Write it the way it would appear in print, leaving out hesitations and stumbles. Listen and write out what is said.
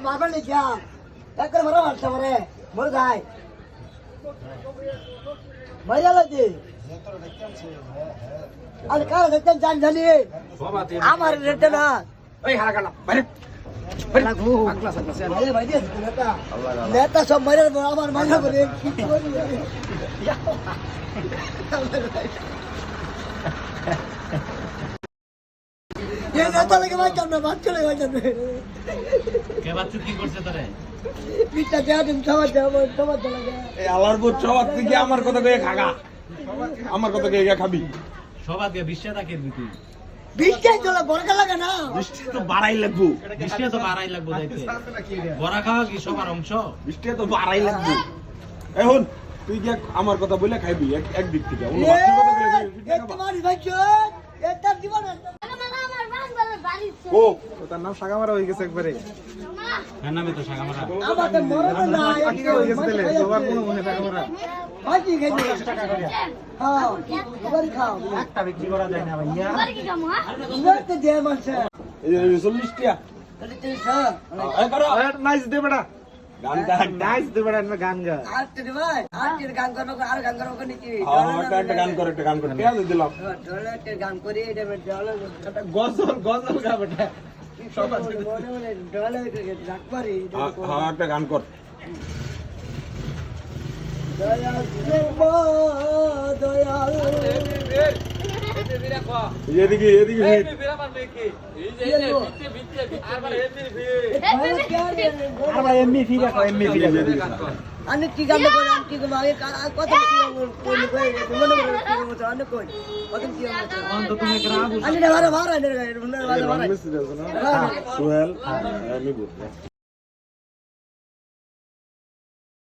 মারবার নেই क्या এক করে মারা মারছে মারে মরে যায় মাইরা লাগছে আরে কারা দেখতেন জান জানি আমার রেটে না ওই হারাকালা বাইরে লাগু ভাই ভাই নেতা নেতা সব মারে আমার মাথা করে কি করি ये नेता लगे भाई जब ना बात चले भाई जब কে বাচ্চু কি করছে তোরে পিতা দেয়া দিন সবার চলে গেল এই আলার বউ চবাত থেকে আমার কথা কয়ে খাগা আমার কথা কয়ে খাবি সবাই দিয়ে বিশ্বে থাকে তুই বিশটাই চলে বড়কা লাগে না বৃষ্টি তো বাড়াই লাগবো বিশ্বে তো বাড়াই লাগবো যাইতে বড়া খাওয়া কি সবার অংশ বৃষ্টি তো বাড়াই লাগবো এখন তুই কি আমার কথা বলে খাইবি এক দিক থেকে অন্য বাচ্চার কথা বলে খাইবি, ये तुम्हारी भाई चोट ये तब दीवाना ও তার নাম সাগামারা হয়ে গেছে একবারে এর নামে তো সাগামারা আমাদের মরদ না কি হয়ে গেছে তাহলে সবার কোনো মনে সাগামারা ভাজি খাই 10 টাকা করে হ্যাঁ বাড়ি খাও একটা বিক্রি করা যায় না ভাইয়া উড়তে দে মাসে এই যে 40 টিয়া তাহলে তুই স্যার এই করো নাইস দে বেটা গান গান নাইস দে বেটা আমি গান গা আরতে দে ভাই আরতে গান করব আর গান করব নাকি একটা গান করে টিয়া দিলাম ডলে একটা গান করি এটা ডলে গজল গা বেটা ডলে রাখ পারি হ্যাঁ একটা গান কর দয়াল দয়াল এদিকে আমরা এমনি ফিরে কো এমনি ফিরে আমি কি গান করে আমি কি আগে কত কি কোন কই মনে মনে আমি কই কত কি অন্ত তুমি গ্রাম আমি না বারে বারে সোহেল আমি বল